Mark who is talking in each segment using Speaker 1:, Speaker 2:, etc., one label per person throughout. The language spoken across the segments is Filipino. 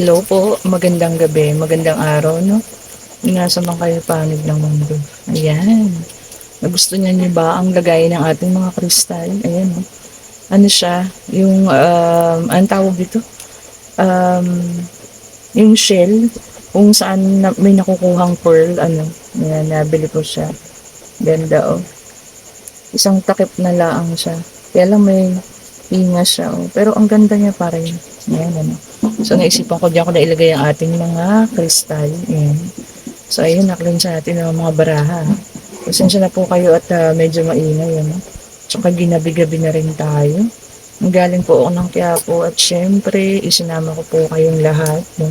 Speaker 1: Hello po, magandang gabi, magandang araw, no? Nasa mga kayo panig ng mundo. Ayan. Nagusto niyo ba ang lagay ng ating mga kristal? Ayan, no? Ano siya? Yung, anong tawag dito? Um, yung shell, kung saan may nakukuhang pearl, ano? Ayan, nabili ko siya. Ganda, oh. Isang takip na laang siya. Kaya lang may hinga siya, oh. Pero ang ganda niya pa rin. Ayan, ano. So, naisipan ko diyan ko na ilagay ang ating mga kristal. Ayan. So, ayun, naklensya natin ang mga baraha. Pasensya na po kayo at medyo maingay, ano. Tsaka ginabi-gabi na rin tayo. Galing po ako ng Quiapo at syempre, isinama ko po kayong lahat, no?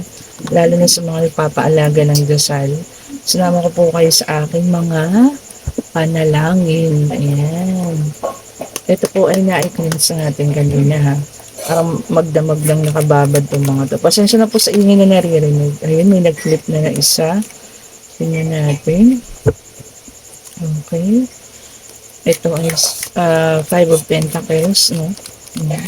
Speaker 1: Lalo na sa mga nagpapaalaga ng dasal. Sinama ko po kayo sa aking mga panalangin. Ayan. Ito po ay na-cleanse natin kanina, ha. Parang magdamag lang nakababad itong mga to. Pasensya na po sa ingay na naririnig. Ayun, may nag-flip na isa. Tingnan natin. Okay. Ito ay Five of Pentacles, no? Ayan.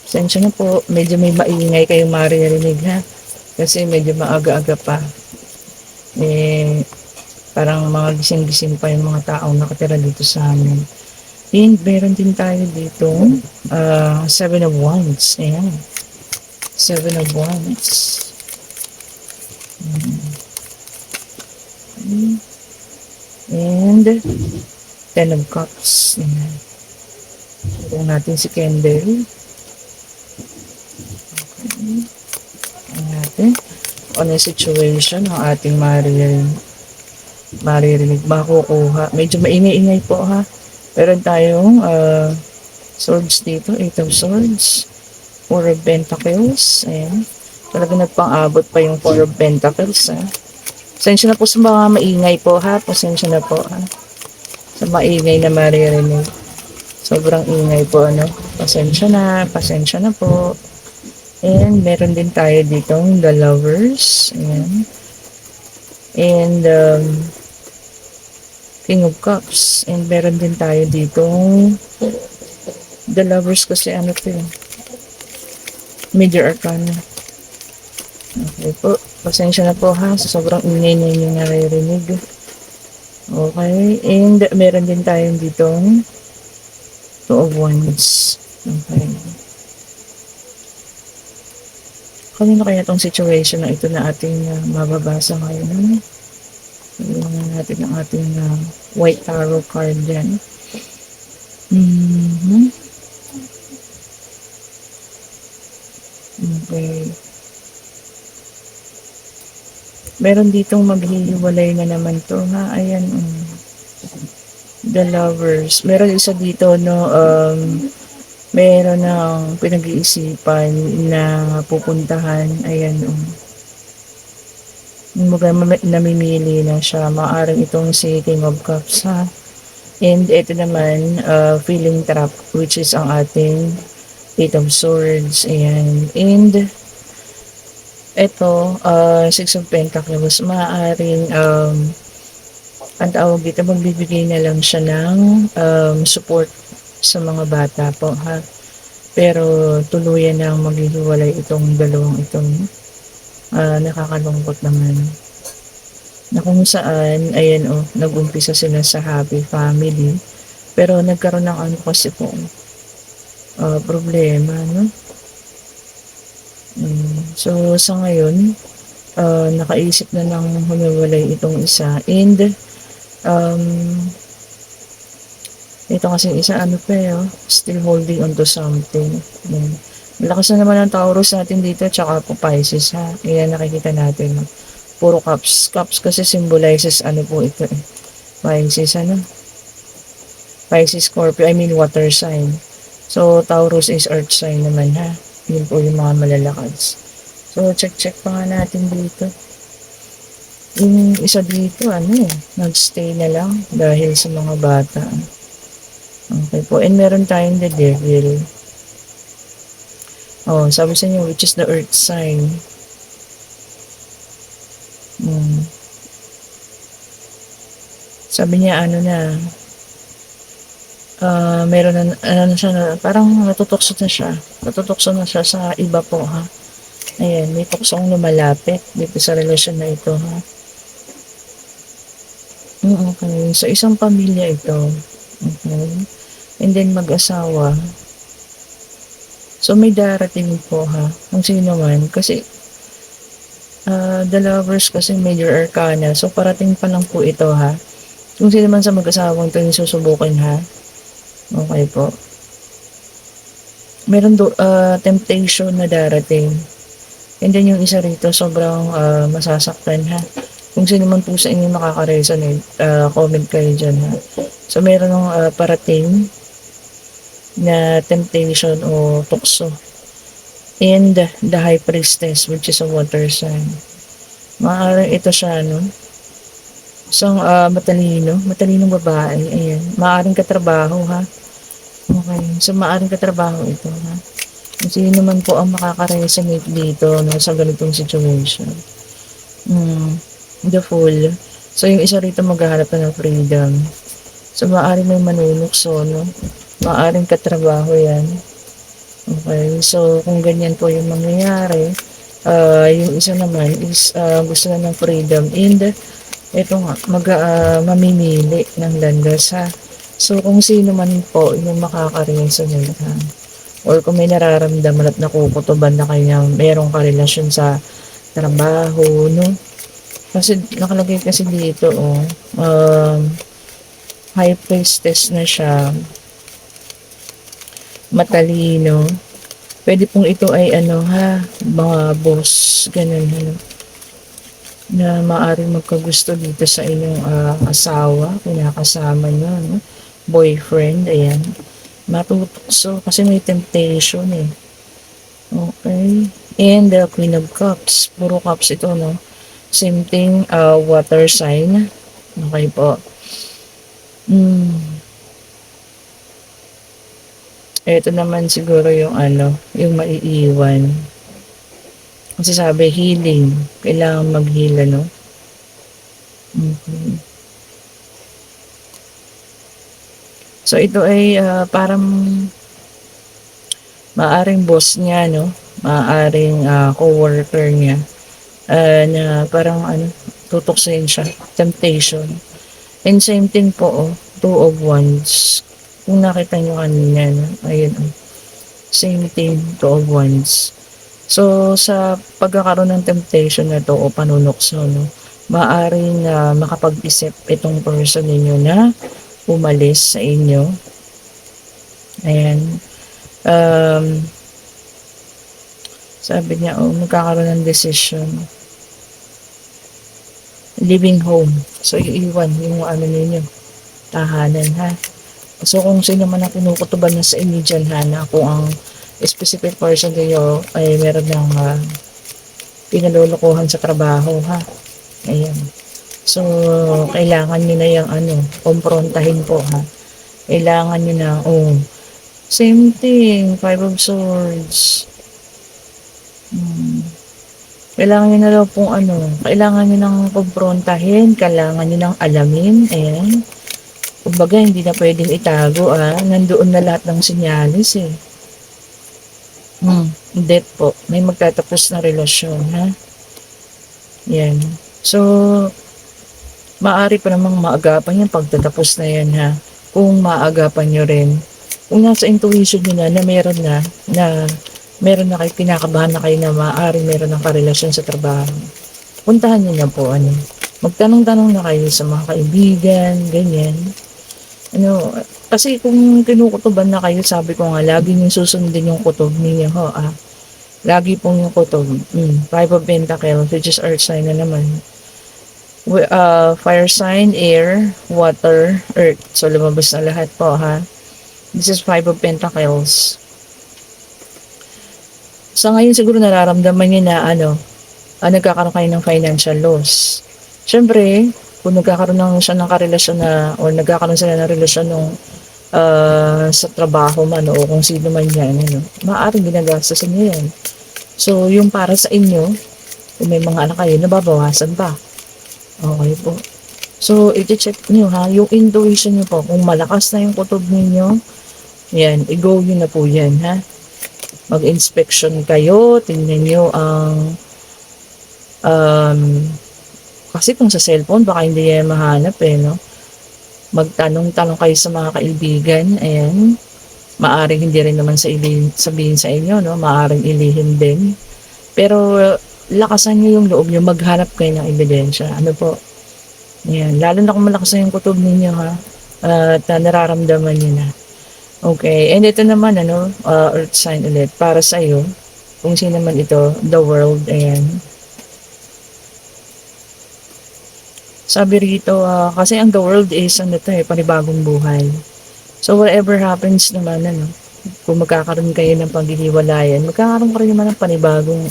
Speaker 1: Pasensya na po. Medyo may maingay kayong maririnig, ha. Kasi medyo maaga-aga pa. Eh, parang mga gising-gising pa yung mga taong nakatira dito sa amin. And meron din tayo dito, Seven of Wands. Ayan. Seven of Wands. And Ten of Cups. Ayan. Ito natin si Kendall. Okay. Ayan natin. Ano yung situation ng ating maririnig, makukuha. Medyo maingay-ingay po, ha. Meron tayong swords dito. Eight of Swords. Four of Pentacles. Ayan. Talagang nagpang-abot pa yung Four of Pentacles, ha. Pasensya na po sa mga maingay po, ha. Pasensya na po, ha. Sa maingay na maririnig. Sobrang ingay po, ano. Pasensya na po. And meron din tayo ditong The Lovers. Ayan. And King of Cups. And meron din tayo ditong The Lovers kasi ano to yun. Major Arcana. Okay po. Pasensya na po, ha. Sa sobrang ingay na yung naririnig. Okay. And meron din tayong ditong Two of Wands. Okay. Kanino kaya itong situation na ito na ating mababasa ngayon? Tingnan natin ang ating white tarot card dyan. Okay. Meron ditong maghihiwalay na naman to, ha. Ayan. The Lovers. Meron isa dito, no, meron ng pinag-iisipan na pupuntahan. Ayan, namimili na siya. Maaring itong si King of Cups, ha. And ito naman, feeling trap, which is ang ating Eight of Swords. Ayan. And ito, Six of Pentacles. Maaring, ang tawag dito, magbibigay na lang siya ng support sa mga bata po, ha. Pero tuluyan na maghihiwalay itong dalawang itong nakakalungkot naman. Na kung saan, ayan, nag-umpisa sila sa happy family. Pero nagkaroon ng ano kasi po, problema, no? So, sa ngayon, nakaisip na lang humiwalay itong isa. And, ito kasi isa, ano pa still holding on to something. Ayan. Malakas na naman ang Taurus natin dito, tsaka po Pisces, ha. Ayan, nakikita natin. Puro cups. Cups kasi symbolizes, ano po ito, Pisces, ano? Pisces, Scorpio, I mean water sign. So, Taurus is earth sign naman, ha. Yun po yung mga malalakas. So, check pa nga natin dito. Yung isa dito, nagstay na lang dahil sa mga bata. Okay po. And meron tayong the devil. Sabi sa inyo, which is the earth sign. Sabi niya, Meron na ano na siya na parang natutokso na siya sa iba po, ha. Ayan, may tuksong lumalapit dito sa relasyon na ito, ha. Okey. So, isang pamilya ito, okey. And then mag-asawa. So, may darating po, ha, kung sino man kasi, the lovers kasi major arcana, so parating pa lang po ito, ha. Kung sino man sa mag-asawang 'to yung susubukin, ha. Okey po. Meron temptation na darating. And then yung isa rito sobrang, masasaktan, ha. Kung sino man po sa inyo makaka-resonate, comment kayo diyan, ha. So merong, parating na temptation o tukso. And the High Priestess, which is a water sign. Maaaring ito siya 'no, isang, matalinong babae, ayan. Maaaring katrabaho, ha. Okey. So maaaring katrabaho ito, ha. Kung sino man po ang makaka-resonate dito 'no, sa ganitong situation. Hmm, the Fool. So yung isa rito maghahanap na ng freedom. So maaaring may manunukso 'no, maaaring katrabaho 'yan. Okey. So kung ganyan po yung mangyayari, yung isa naman is, gusto na ng freedom and eto nga mamimili ng landas, ha. So kung sino man po yung makaka-resonate, ha, or kung may nararamdaman at nakukutuban na kayo na merong karelasyon sa trabaho 'no. Kasi nakalagay kasi dito, High Priestess na siya, matalino. Puwede pong ito ay ano, ha, mga boss, gano'n ano, na maaaring magkagusto dito sa inyong, asawa, kinakasama niyo 'no, boyfriend, ayan. Matutokso kasi may temptation, eh. Okey. And the Queen of Cups, puro cups ito 'no. Same thing, water sign. Okey po. Hmm, eto naman siguro yung ano, yung maiiwan. Kasi sabi healing, kailangang mag-heal ano. Mhm. So ito ay, parang maaaring boss niya 'no, maaaring, coworker niya, na parang ano, tutuksoin siya, temptation. And same thing po, Two of Wands. Kung nakita niyo kanina 'no, ayun, same thing, Two of Wands. So, sa pagkakaroon ng temptation na 'to o panunukso 'no, maaaring, makapag-isip itong person ninyo na umalis sa inyo, ayan. Um, Sabi niya, magkakaroon ng decision, leaving home. So, iiwan yung ano ninyo, tahanan, ha. So, kung sino man ang kinukutuban na sa inyo diyan, ha, na kung ang specific person ninyo ay meron ng, pinalolokohan sa trabaho, ha. Ayan. So, kailangan niyo na yung ano, kumprontahin po, ha. Kailangan niyo na, same thing, Five of Swords. Hmm. Kailangan niyo na daw pong ano, kailangan niyo ng kumprontahin, kailangan niyo ng alamin, ayan. Kumbaga hindi na puwedeng itago, nandoon na lahat ng senyales, eh. Death po, may magtatapos na relasyon, ha. 'Yan. So, maaari pa namang maagapan 'yang pagtatapos na 'yan, ha, kung maagapan niyo rin. Kung nasa intuition niyo na na meron na kayo, kinakabahan na kayo na maaaring meron ng karelasyon sa trabaho, puntahan niyo na po ano, magtanong-tanong na kayo sa mga kaibigan, ganyan. Ano, kasi kung kinukutuban na kayo, sabi ko nga lagi niyong susundin yung kutob ninyo ho, lagi pong yung kutob. Five of Pentacles, which is earth sign na naman. Fire sign, air, water, earth. So lumabas na lahat po, ha. This is Five of Pentacles. Sa ngayon siguro nararamdaman niyo na ano, nagkakaroon kayo ng financial loss. Siyempre, kung nagkakaroon siya ng karelasyon na or nagkakaroon sila ng relasyon nung sa trabaho man o kung sino man yan, ano, maaaring ginagastosan niyo yan. So, yung para sa inyo, kung may mga anak kayo, nababawasan pa. Okay po. So, iti-check nyo ha, yung intuition nyo po, kung malakas na yung kutob ninyo, yan, i-go nyo na po yan ha. Mag-inspection kayo, tingnan nyo ang, um, kasi kung sa cellphone, baka hindi yan mahanap no. Magtanong-tanong kayo sa mga kaibigan, ayan. Maaring hindi rin naman sabihin sa inyo, no? Maaring ilihim din. Pero, lakasan nyo yung loob nyo, maghanap kayo ng ebidensya. Ano po? Ayan. Lalo na kung malakas na yung kutob ninyo, ha? At nararamdaman nyo na. Okay. And ito naman, earth sign ulit. Para sa iyo, kung sino man ito, the world, ayan. Sabi rito, kasi ang the world is, panibagong buhay. So, whatever happens naman, kung magkakaroon kayo ng paghihiwalayan, magkakaroon ka rin naman ng panibagong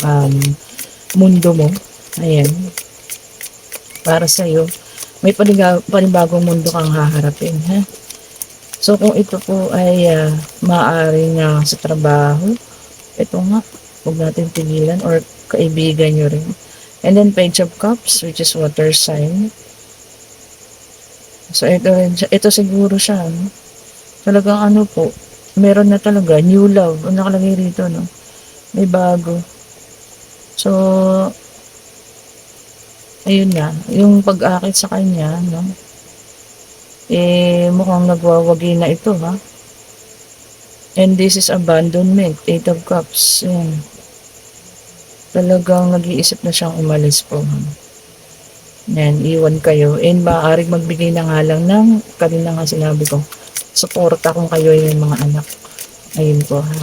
Speaker 1: mundo mo. Ayan. Para sa'yo, may panibagong mundo kang haharapin, ha? So, kung ito po ay maaaring sa trabaho, ito nga, huwag natin pigilan, or kaibigan nyo rin. And then, Page of Cups, which is water sign. So, ito siguro siya, no? Talagang po, meron na talaga, new love, ang nakalagay rito, no? May bago. So, ayun na, yung pag-akit sa kanya, no? Mukhang nagwawagi na ito, ha? And this is abandonment, 8 of Cups. Ayan. Talagang nag-iisip na siyang umalis po. Yan, iwan kayo. And maaaring magbigay na nga lang ng, kanina nga sinabi ko, suporta kung kayo yung mga anak. Ayun po, ha.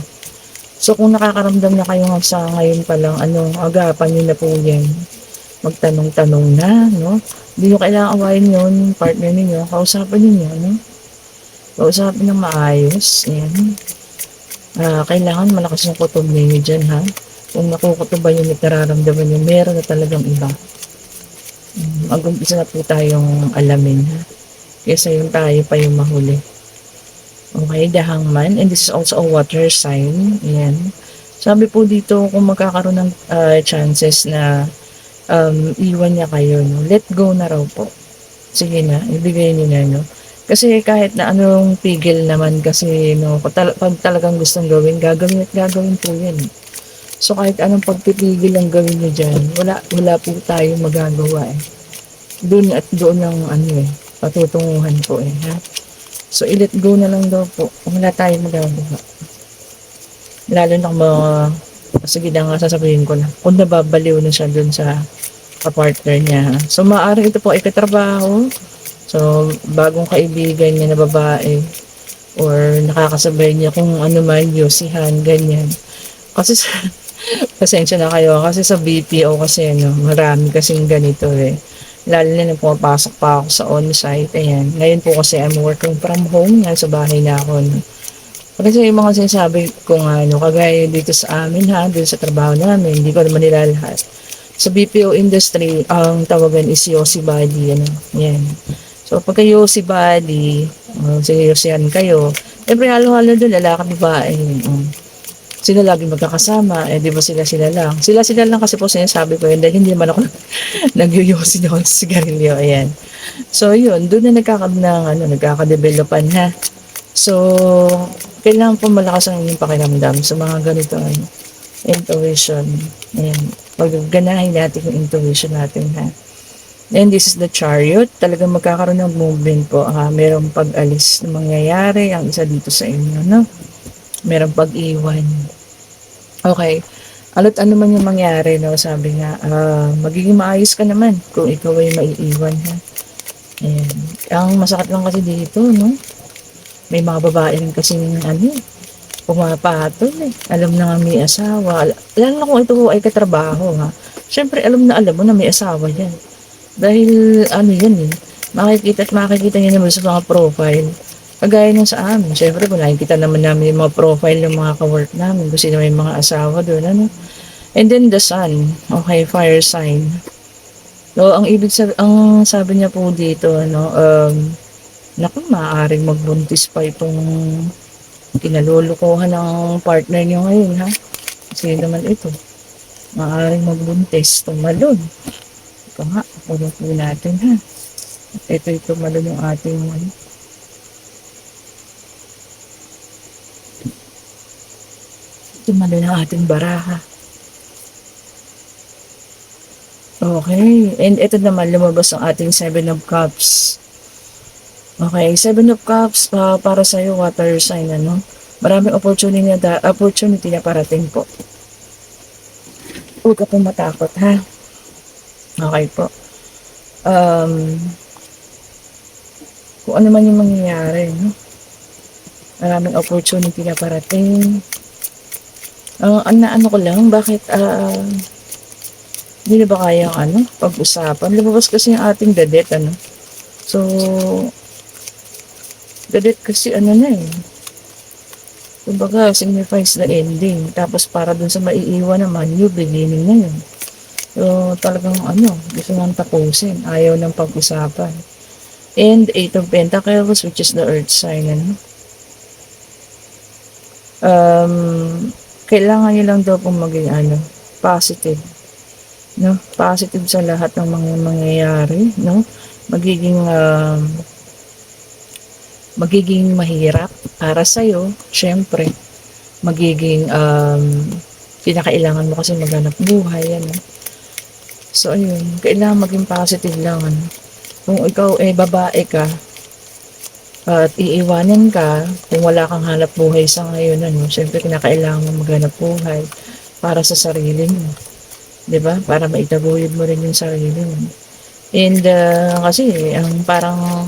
Speaker 1: So, kung nakakaramdam na kayo sa ngayon pa lang, agapan nyo na po yan. Magtanong-tanong na, no? Hindi nyo kailangan awayin yun, partner ninyo. Kausapin ninyo, no? Kausapin ng maayos. Ayan. Kailangan malakas yung kutob ninyo dyan, ha? Kung nakukutuban yun at nararamdaman nyo, meron na talagang iba. Mag-umpisa na po tayong alamin, ha? Kesa yung tayo pa yung mahuli. Okay, the Hangman. And this is also a water sign. Ayan. Sabi po dito, kung magkakaroon ng chances na iwan niya kayo, no? Let go na raw po. Sige na, ibigay niyo na, no? Kasi kahit na anong pigil naman kasi, no, pag talagang gustong gawin, gagawin at gagawin po yan. So kahit anong pagpipigil ang gawin niyo dyan, wala po tayong magagawa eh. Doon at doon ang patutunguhan po ha. So i-let go na lang daw po, wala tayong magagawa. Lalo na sige na nga sasabihin ko na, kung nababaliw na siya doon sa kapartner niya. So maaaring ito po ay katrabaho, so bagong kaibigan niya na babae, or nakakasabay niya kung ano man, yosihan, ganyan. Kasi pasensya na kayo, kasi sa BPO kasi marami kasing ganito eh. Lalo na nung pumapasok pa ako sa on-site, ayan. Ngayon po kasi I'm working from home, sa bahay na ako. No? Kasi yung mga sinasabi ko nga, kagaya dito sa amin dito sa trabaho namin, hindi ko naman nila lahat. Sa BPO industry, ang tawagan is Yossi Body, yan. So, pagka Yossi Body, sige Yossihan kayo, every halo-halo doon, lalaki babae, sila lagi magkakasama, di ba sila lang. Sila lang kasi po sinasabi ko yun, dahil hindi naman ako nagyuyosi doon sa sigarilyo, ayan. So, yun, doon na nagkakadevelopan ha. So, kailangan po malakas ang inyong pakiramdam sa mga ganito, intuition. Ayan, pagganahin natin yung intuition natin ha. And this is the Chariot, talagang magkakaroon ng movement po, merong pag-alis na mangyayari, ang isa dito sa inyo, no? Merong pag-iwan. Okay. Ano man yung mangyari, no? Sabi nga, magiging maayos ka naman kung ikaw ay maiiwan, ha? Ayan. Ang masakit lang kasi dito, no? May mga babae rin kasi pumapatol, eh. Alam na nga may asawa. Lalo na kung ito ay katrabaho, ha? Siyempre, alam mo na may asawa yan. Dahil, yan, eh. Makikita niya naman sa mga profile. Kagaya nung sa amin, syempre kung nakikita naman namin yung mga profile ng mga ka-work namin, kung sino may mga asawa doon, And then the sun, okay, fire sign. So, ang sabi niya po dito, naku, maaaring magbuntis pa itong kinalulukuhan ng partner niyo ngayon, ha? Kasi naman ito, maaaring magbuntis, tumalon. Ito nga, puno po natin, ha? Ito tumalo yung ating ano, tumalo ng ating baraha. Okay, and ito naman lumabas ang ating Seven of Cups. Okay, Seven of Cups para sa iyo water sign ano. Maraming opportunity na parating po. Huwag ka pong matakot ha. Okay po. Um, kung ano man yung mangyayari, no? Maraming opportunity na parating. Ano ko lang, bakit hindi na ba kayang pag-usapan? Lumabas kasi yung ating dadet, ano? So, dadet kasi na eh. Kumbaga, signifies the ending. Tapos para dun sa maiiwan naman, new beginning na yun. So, talagang gusto nang tapusin. Ayaw ng pag-usapan. And Eight of Pentacles, which is the earth sign, kailangan nyo lang daw pong maging positive. No? Positive sa lahat ng mga mangyayari. No? Magiging mahirap para sa'yo, syempre. Magiging kinakailangan mo kasi maghanap buhay. So, ayun. Kailangan maging positive lang. Kung ikaw babae ka, at iiwanan ka, kung wala kang hanap buhay sa ngayon, syempre kinakailangan mo maghanap buhay para sa sarili mo. 'Di ba? Para maitaguyod mo rin yung sarili mo. And kasi ang parang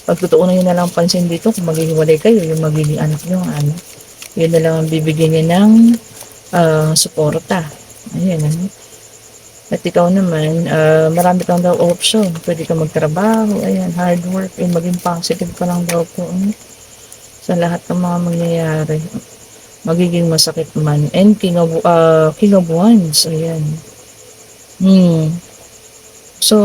Speaker 1: pagtutuunan nyo na lang pansin dito kung maghihiwalay kayo, yung magiging anak nyo, yun na lang ang bibigyan niya ng suporta. Ayan, At ikaw naman, marami kang daw option. Pwede kang magtrabaho, ayan, hard work, and maging positive ka lang daw po. Sa lahat ng mga mangyayari. Magiging masakit man. And King of Wands, ayan. So,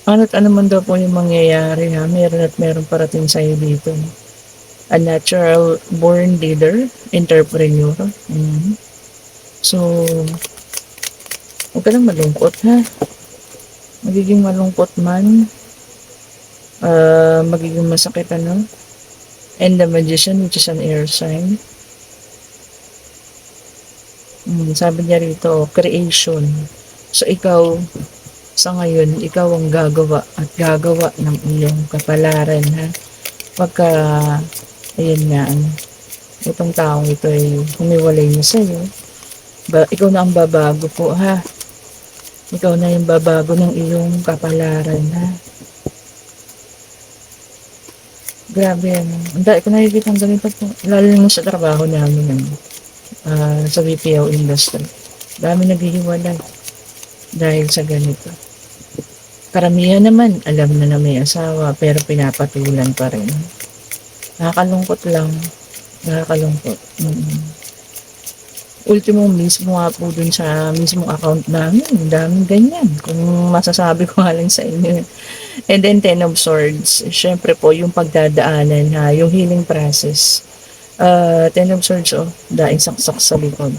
Speaker 1: ano't ano man daw po yung mangyayari meron at meron parating sa'yo dito. A natural born leader, entrepreneur. So, huwag ka lang malungkot ha. Magiging malungkot man. Magiging masakit And the Magician, which is an air sign. Sabi niya rito, creation. So, ikaw, sa ngayon, ikaw ang gagawa at gagawa ng iyong kapalaran ha. Pagka, ayun nga, itong taong ito ay humiwalay niya sa'yo, ikaw na ang babago po ha. Ikaw na yung babago ng iyong kapalaran ha. Grabe Ang dahil ko nakikita ang ganito po. Lalo na sa trabaho namin sa BPO industry. Dami naghihiwalay dahil sa ganito. Karamihan naman, alam na may asawa, pero pinapatulan pa rin. Nakakalungkot lang. Nakakalungkot. Ultimo mismo nga po dun sa mismong account namin, daming ganyan. Kung masasabi ko nga lang sa inyo. And then Ten of Swords, syempre po yung pagdadaanan yung healing process. Ten of Swords, daing saksak sa likod.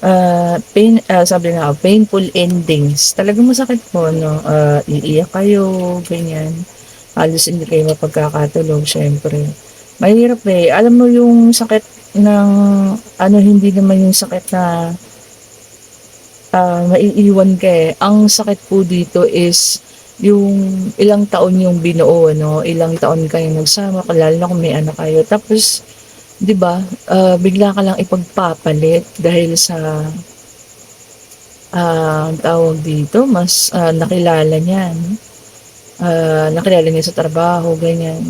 Speaker 1: Sabi nga, painful endings. Talagang masakit po, iiyak kayo, ganyan. Halos hindi kayo mapagkakatulog, syempre. Mahirap Alam mo yung sakit ng, hindi naman yung sakit na maiiwan ka Ang sakit po dito is yung ilang taon yung binuo, ilang taon kayo nagsama, lalo na kung may anak kayo. Tapos, 'di ba? Bigla ka lang ipagpapalit dahil sa tawag dito, mas nakilala niya, nakilala niya sa trabaho, ganyan.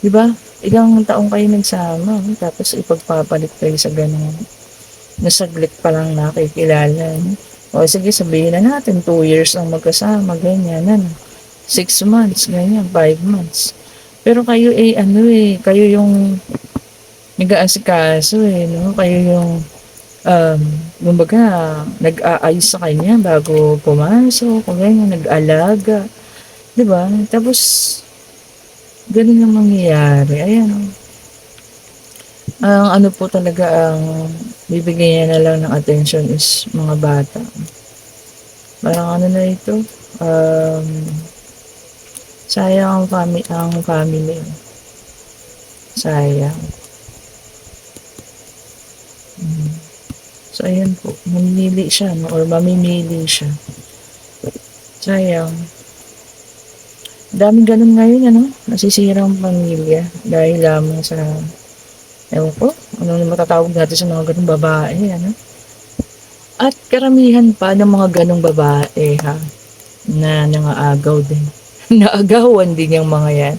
Speaker 1: 'Di ba? Ilang taong kayo nagsama, tapos ipagpapalit kayo sa ganun. Nasaglit pa lang nakikilala. O sige, sabihin na natin 2 years lang magkasama, ganyan, 6 months, ganyan, 5 months. Pero kayo kayo yung nag-aasikaso no? Kayo yung kumbaga nag-aayos sa kanya bago pumasok, ganyan, nag-alaga. 'Di ba? Tapos ganun ang mangyayari. Ayan. Ang po talaga ang bibigyan niya na lang ng attention is mga bata. Parang na ito, Um, sayang ang family. Sayang. So, ayan po. Mamimili siya, no? Or mamimili siya. Sayang. Daming ganun ngayon, ano? Nasisira ang pamilya dahil lamang sa, ewan ko, ano na matatawag natin sa mga ganung babae, ano? At karamihan pa ng mga ganung babae, ha, na nangaagaw din. Naagawan din yung mga yan.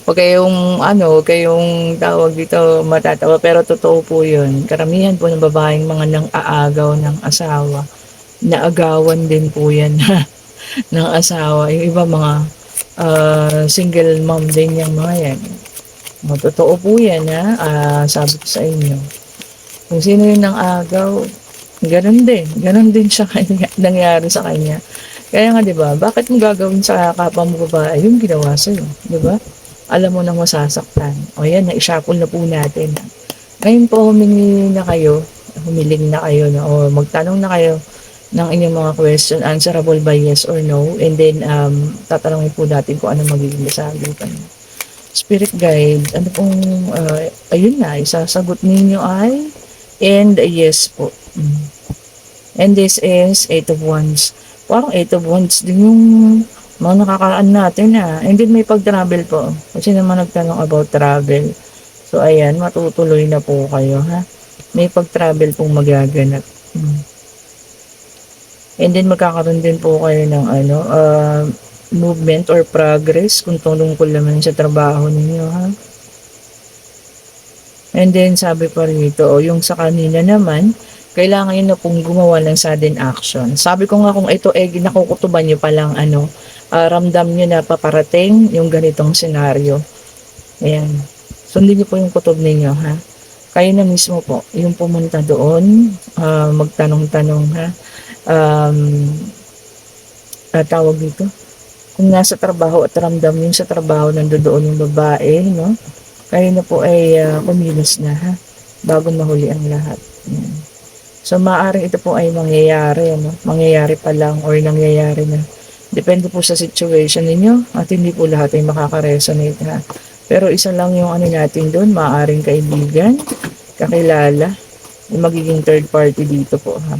Speaker 1: Huwag kayong, ano, huwag kayong tawag dito matatawa, pero totoo po yun. Karamihan po ng babaeng mga nang-aagaw ng asawa, naagawan din po yan ng asawa. Yung iba mga single mom din yung mga yan. Totoo po yan, ha. Sabi ko sa inyo. Kung sino yung nang-agaw, ganun din siya nangyari sa kanya. Kaya nga 'di ba, bakit mo gagawin sa kapwa mo babae yung ginawa sa'yo, 'di ba? Alam mo nang masasaktan. O yan, na-ishuffle na po natin. Ngayon po humiling na kayo na, o magtanong na kayo ng inyong mga question, answerable by yes or no, and then tatanungin po natin kung ano magiging sagutan. Spirit guide, ano pong, ayun na, isasagot ninyo ay, and yes po. And this is 8 of Wands. Parang 8 of Wands din yung mga nakakaan natin, ha. And then may pag-travel po. Kasi naman nagtanong about travel. So ayan, matutuloy na po kayo, ha. May pag-travel pong magaganap. And then magkakaroon din po kayo ng movement or progress kung tungkol naman sa trabaho ninyo, ha. And then sabi pa rito, yung sa kanina naman, kailangan nyo na pong gumawa ng sudden action. Sabi ko nga kung ito nakukutuban nyo palang ramdam nyo na paparating yung ganitong senaryo. Ayan. Sundin nyo po yung kutob ninyo, ha. Kayo na mismo po, yung pumunta doon, magtanong-tanong, ha. Tawag dito. Kung nasa trabaho at ramdam nyo sa trabaho, nandoon yung babae, no. Kayo na po ay kumilos na, ha, bago mahuli ang lahat. Ayan. So, maaaring ito po ay mangyayari, ano? Mangyayari pa lang or nangyayari na. Depende po sa situation ninyo at hindi po lahat ay makaka-resonate, ha. Pero isa lang yung natin doon, maaaring kaibigan, kakilala, yung magiging third party dito po, ha.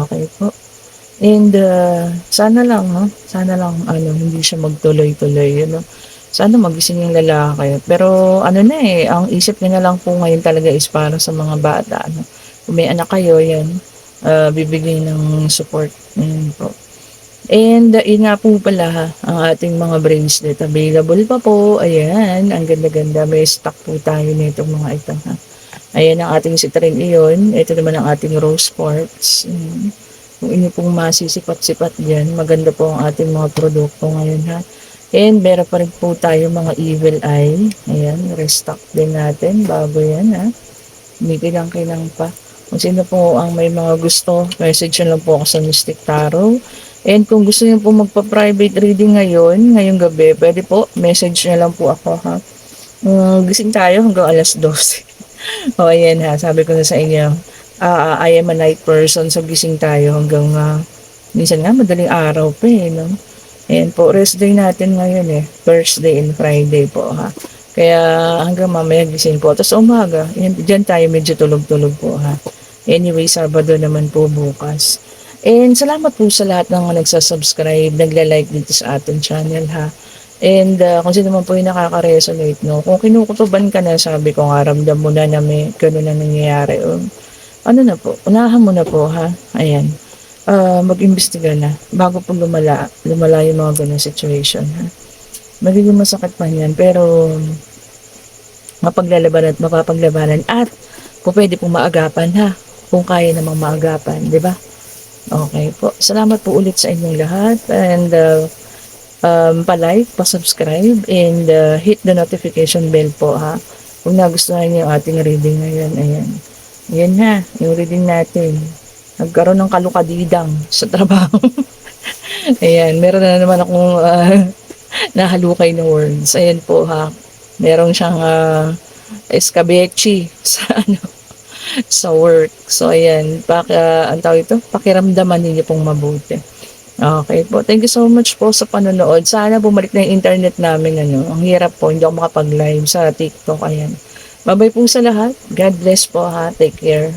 Speaker 1: Okay po. And sana lang, no? Sana lang hindi siya magtuloy-tuloy, ano. Sana magising yung lalaki. Pero ang isip niya na lang po ngayon talaga is para sa mga bata, ano. Kung may anak kayo, yan, bibigay ng support. Yan po. And yun nga po pala, ha, ang ating mga bracelet available pa po. Ayan, ang ganda-ganda. May stock po tayo nitong mga ito, ha. Ayan ang ating citrine iyon. Ito naman ang ating rose quartz. Kung inyo pong masisipat-sipat dyan, maganda po ang ating mga produkto ngayon, ha. And meron pa rin po tayo mga evil eye. Ayan, restock din natin bago yan, ha. Kilang pa. Kung sino po ang may mga gusto, message nyo lang po ako sa Mystic Tarot. And kung gusto nyo po magpa-private reading ngayong gabi, pwede po, message nyo lang po ako, ha. Gising tayo hanggang alas 12. O ayan, ha, sabi ko na sa inyo, I am a night person, so gising tayo hanggang minsan nga madaling araw pa, no? Ayan po, rest day natin ngayon, Thursday and Friday po, ha. Kaya hanggang mamaya gising po. Tapos umaga, dyan tayo medyo tulog-tulog po, ha. Anyway, Sabado naman po bukas. And salamat po sa lahat ng nagsasubscribe, nagla-like dito sa ating channel, ha. And kung sino man po yung nakaka-resonate, no, kung kinukutuban ka na, sabi ko nga, ramdam mo na may gano'n na nangyayari, na po, unahan mo na po, ha. Ayan, mag-imbestiga na bago po lumala yung mga ganong situation, ha. Magiging masakit pa yan, pero mapaglalabanan at mapapaglabanan at kung pwede pong maagapan, ha, kung kaya namang maagapan, di ba? Okay po, salamat po ulit sa inyong lahat, and pa-like, pa-subscribe, and hit the notification bell po, ha, kung nagustuhan niyo yung ating reading ngayon. Ayan ha, yung reading natin. Nagkaroon ng kalukadidang sa trabaho. Ayan, meron na naman akong nahalukay na words. Ayan po, ha. Meron siyang escabeche sa sa work. So, ayan, ang tawag ito, pakiramdaman ninyo pong mabuti. Okay po. Thank you so much po sa panonood. Sana bumalik na yung internet namin. Ano. Ang hirap po, hindi ako makapag-live sa TikTok. Ayan. Bye-bye po sa lahat. God bless po ha. Take care.